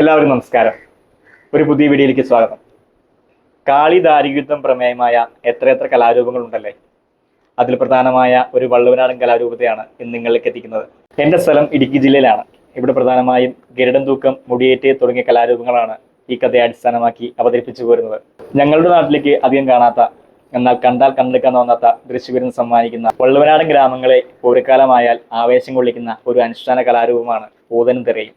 എല്ലാവർക്കും നമസ്കാരം. ഒരു പുതിയ വീഡിയോയിലേക്ക് സ്വാഗതം. കാളി ദാരിയുദ്ധം പ്രമേയമായ എത്രയെത്ര കലാരൂപങ്ങളുണ്ടല്ലേ. അതിൽ പ്രധാനമായ ഒരു വള്ളുവനാടൻ കലാരൂപത്തെയാണ് ഇന്ന് നിങ്ങളിലേക്ക് എത്തിക്കുന്നത്. എൻ്റെ സ്ഥലം ഇടുക്കി ജില്ലയിലാണ്. ഇവിടെ പ്രധാനമായും ഗരുഡൻ തൂക്കം, മുടിയേറ്റ് തുടങ്ങിയ കലാരൂപങ്ങളാണ് ഈ കഥയെ അടിസ്ഥാനമാക്കി അവതരിപ്പിച്ചു പോരുന്നത്. ഞങ്ങളുടെ നാട്ടിലേക്ക് അധികം കാണാത്ത, എന്നാൽ കണ്ടാൽ കണ്ടെടുക്കാൻ തോന്നാത്ത ദൃശ്യവിരുന്ന് സമ്മാനിക്കുന്ന വള്ളുവനാടൻ ഗ്രാമങ്ങളെ പൂരക്കാലമായാൽ ആവേശം കൊള്ളിക്കുന്ന ഒരു അനുഷ്ഠാന കലാരൂപമാണ് പൂതനും തിറയും.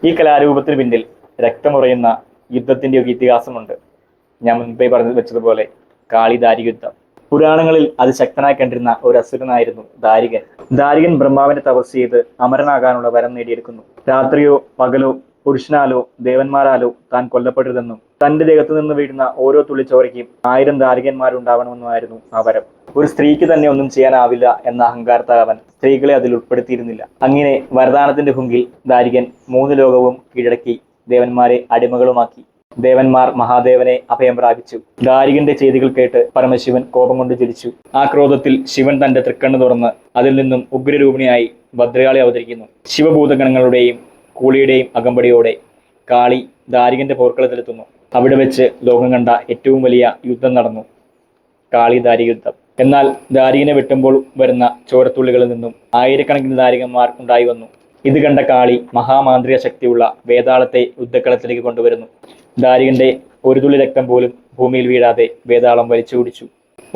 ഈ കലാരൂപത്തിന് പിന്നിൽ രക്തമുറയുന്ന യുദ്ധത്തിന്റെ ഒരു ഇതിഹാസമുണ്ട്. ഞാൻ മുൻപേ പറഞ്ഞു വെച്ചതുപോലെ കാളി ദാരിയുദ്ധം. പുരാണങ്ങളിൽ അതിശക്തനായി കണ്ടിരുന്ന ഒരു അസുരനായിരുന്നു ദാരികൻ. ദാരികൻ ബ്രഹ്മാവിനെ തപസ് ചെയ്ത് അമരനാകാനുള്ള വരം നേടിയെടുക്കുന്നു. രാത്രിയോ പകലോ പുരുഷനാലോ ദേവന്മാരാലോ താൻ കൊല്ലപ്പെടരുതെന്നും തന്റെ ദേഹത്തു നിന്ന് വീഴുന്ന ഓരോ തുള്ളിച്ചോരയ്ക്കും 1000 ദാരികന്മാരുണ്ടാവണമെന്നുമായിരുന്നു ആ വരം. ഒരു സ്ത്രീക്ക് തന്നെ ഒന്നും ചെയ്യാനാവില്ല എന്ന അഹങ്കാരത്താൽ അവൻ സ്ത്രീകളെ അതിൽ ഉൾപ്പെടുത്തിയിരുന്നില്ല. അങ്ങനെ വരദാനത്തിന്റെ ഹുങ്കിൽ ദാരികൻ 3 ലോകവും കീഴടക്കി ദേവന്മാരെ അടിമകളുമാക്കി. ദേവന്മാർ മഹാദേവനെ അഭയം പ്രാപിച്ചു. ദാരികന്റെ ചെയ്തികൾ കേട്ട് പരമശിവൻ കോപം കൊണ്ട് ജ്വലിച്ചു. ആ ക്രോധത്തിൽ ശിവൻ തന്റെ തൃക്കണ്ണ് തുറന്ന് അതിൽ നിന്നും ഉഗ്രരൂപിണിയായി ഭദ്രകാളി അവതരിക്കുന്നു. ശിവഭൂതഗണങ്ങളുടെയും കൂളിയുടെയും അകമ്പടിയോടെ കാളി ദാരികന്റെ പോർക്കളത്തിലെത്തുന്നു. അവിടെ വെച്ച് ലോകം കണ്ട ഏറ്റവും വലിയ യുദ്ധം നടന്നു, കാളി ദാരിയുദ്ധം. എന്നാൽ ദാരികനെ വെട്ടുമ്പോൾ വരുന്ന ചോരത്തുള്ളികളിൽ നിന്നും ആയിരക്കണക്കിന് ദാരികന്മാർ ഉണ്ടായി വന്നു. ഇത് കണ്ട കാളി മഹാമാന്ത്രിക ശക്തിയുള്ള വേതാളത്തെ യുദ്ധക്കളത്തിലേക്ക് കൊണ്ടുവരുന്നു. ദാരികന്റെ ഒരു തുള്ളി രക്തം പോലും ഭൂമിയിൽ വീഴാതെ വേതാളം വലിച്ചു കുടിച്ചു.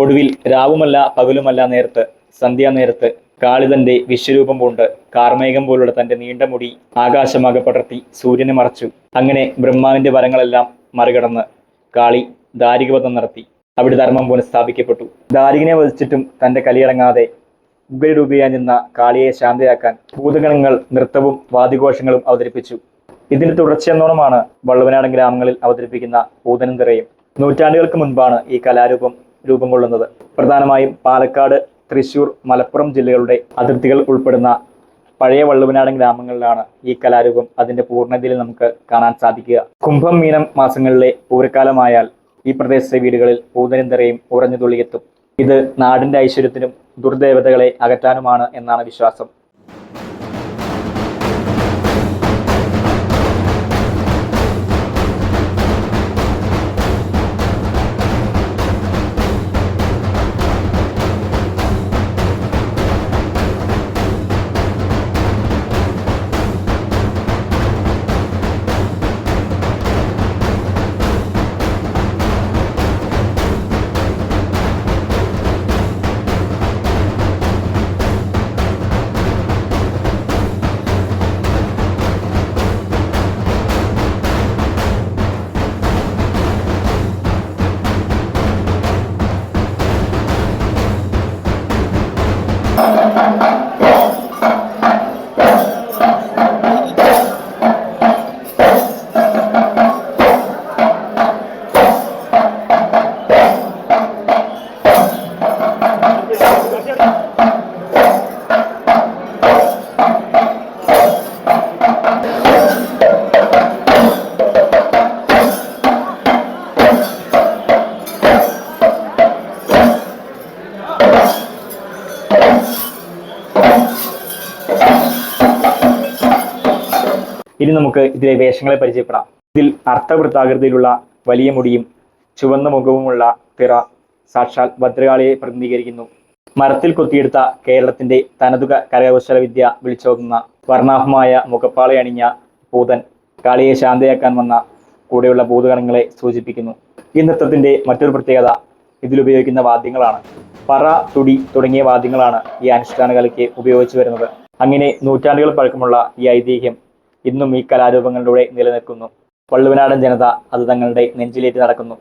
ഒടുവിൽ രാവുമല്ല പകലുമല്ല നേരത്ത്, സന്ധ്യാനേരത്ത് കാളി തന്റെ വിശ്വരൂപം പൂണ്ട് കാർമേഘം പോലുള്ള തന്റെ നീണ്ട മുടി ആകാശമാകെ പടർത്തി സൂര്യനെ മറച്ചു. അങ്ങനെ ബ്രഹ്മാവിന്റെ വരങ്ങളെല്ലാം മറികടന്ന് കാളി ദാരികവധം നടത്തി. അവിടെ ധർമ്മം പുനഃസ്ഥാപിക്കപ്പെട്ടു. ദാരികനെ വധിച്ചിട്ടും തന്റെ കലിയടങ്ങാതെ ഉഗ്രരൂപിയായി നിന്ന കാളിയെ ശാന്തയാക്കാൻ ഭൂതഗണങ്ങൾ നൃത്തവും വാദ്യഘോഷങ്ങളും അവതരിപ്പിച്ചു. ഇതിന്റെ തുടർച്ചയെന്നോണമാണ് വള്ളുവനാടൻ ഗ്രാമങ്ങളിൽ അവതരിപ്പിക്കുന്ന പൂതനും തിറയും. നൂറ്റാണ്ടുകൾക്ക് മുൻപാണ് ഈ കലാരൂപം രൂപം കൊള്ളുന്നത്. പ്രധാനമായും പാലക്കാട്, തൃശൂർ, മലപ്പുറം ജില്ലകളുടെ അതിർത്തികൾ ഉൾപ്പെടുന്ന പഴയ വള്ളുവനാടൻ ഗ്രാമങ്ങളിലാണ് ഈ കലാരൂപം അതിന്റെ പൂർണ്ണതയിൽ നമുക്ക് കാണാൻ സാധിക്കുക. കുംഭം, മീനം മാസങ്ങളിലെ പൂരക്കാലമായാൽ ഈ പ്രദേശത്തെ വീടുകളിൽ പൂതനും തിറയും ഉറഞ്ഞു തുള്ളിയെത്തും. ഇത് നാടിന്റെ ഐശ്വര്യത്തിനും ദുർദേവതകളെ അകറ്റാനുമാണ് എന്നാണ് വിശ്വാസം. ഇനി നമുക്ക് ഇതിലെ വേഷങ്ങളെ പരിചയപ്പെടാം. ഇതിൽ അർത്ഥവൃത്താകൃതിയിലുള്ള വലിയ മുടിയും ചുവന്ന മുഖവുമുള്ള തിറ സാക്ഷാൽ ഭദ്രകാളിയെ പ്രതിനിധീകരിക്കുന്നു. മരത്തിൽ കൊത്തിയെടുത്ത കേരളത്തിന്റെ തനതുക കരകൗശല വിദ്യ വിളിച്ചോതുന്ന വർണ്ണാഭമായ മുഖപ്പാളി അണിഞ്ഞ പൂതൻ കാളിയെ ശാന്തയാക്കാൻ വന്ന കൂടെയുള്ള ഭൂതഗണങ്ങളെ സൂചിപ്പിക്കുന്നു. ഈ നൃത്തത്തിന്റെ മറ്റൊരു പ്രത്യേകത ഇതിലുപയോഗിക്കുന്ന വാദ്യങ്ങളാണ്. പറ, തുടി തുടങ്ങിയ വാദ്യങ്ങളാണ് ഈ അനുഷ്ഠാന കലയ്ക്ക് ഉപയോഗിച്ചു വരുന്നത്. അങ്ങനെ നൂറ്റാണ്ടുകൾ പഴക്കമുള്ള ഈ ഐതിഹ്യം ഇന്നും ഈ കലാരൂപങ്ങളിലൂടെ നിലനിൽക്കുന്നു. വള്ളുവനാടൻ ജനത അത് തങ്ങളുടെ നെഞ്ചിലേറ്റ് നടക്കുന്നു.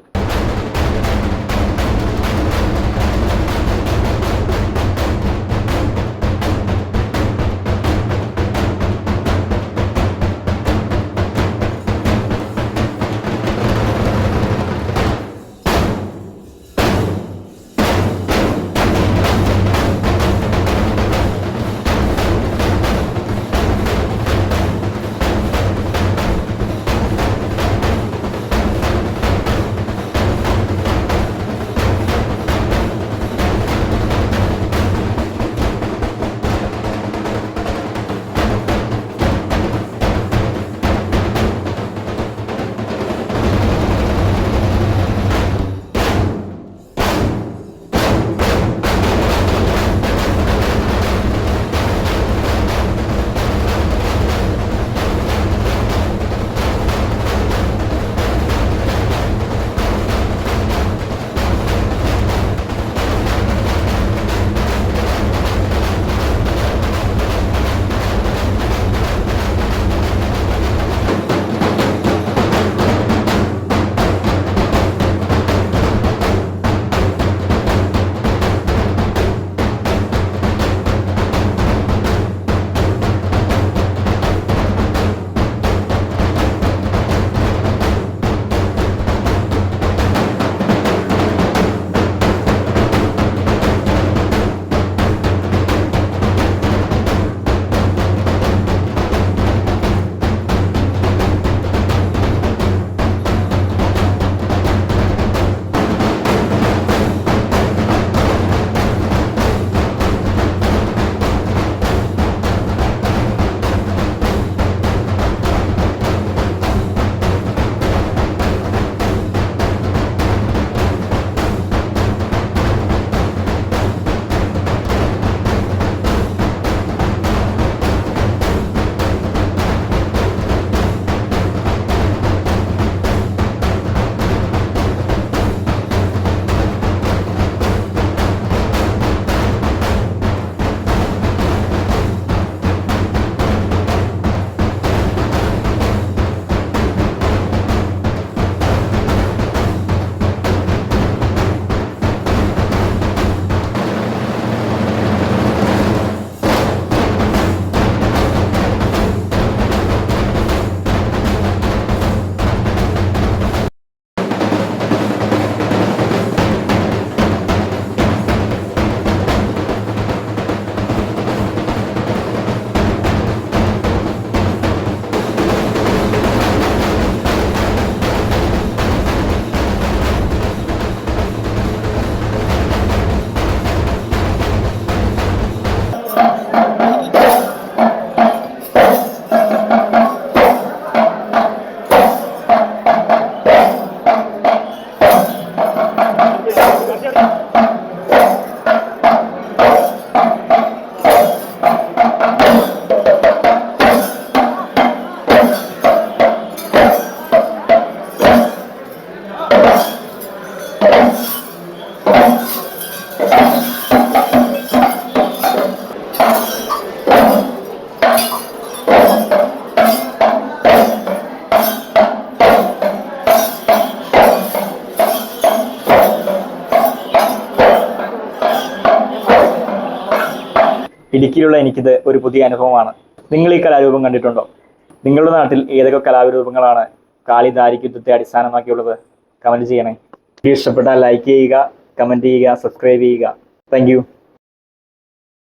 ഇടുക്കിയിലുള്ള എനിക്കിത് ഒരു പുതിയ അനുഭവമാണ്. നിങ്ങൾ ഈ കലാരൂപം കണ്ടിട്ടുണ്ടോ? നിങ്ങളുടെ നാട്ടിൽ ഏതൊക്കെ കലാരൂപങ്ങളാണ് കാളി ദാരിക് യുദ്ധത്തെ അടിസ്ഥാനമാക്കിയുള്ളത്? കമന്റ് ചെയ്യണേ. വീഡിയോ ഇഷ്ടപ്പെട്ടാൽ ലൈക്ക് ചെയ്യുക, കമന്റ് ചെയ്യുക, സബ്സ്ക്രൈബ് ചെയ്യുക. താങ്ക്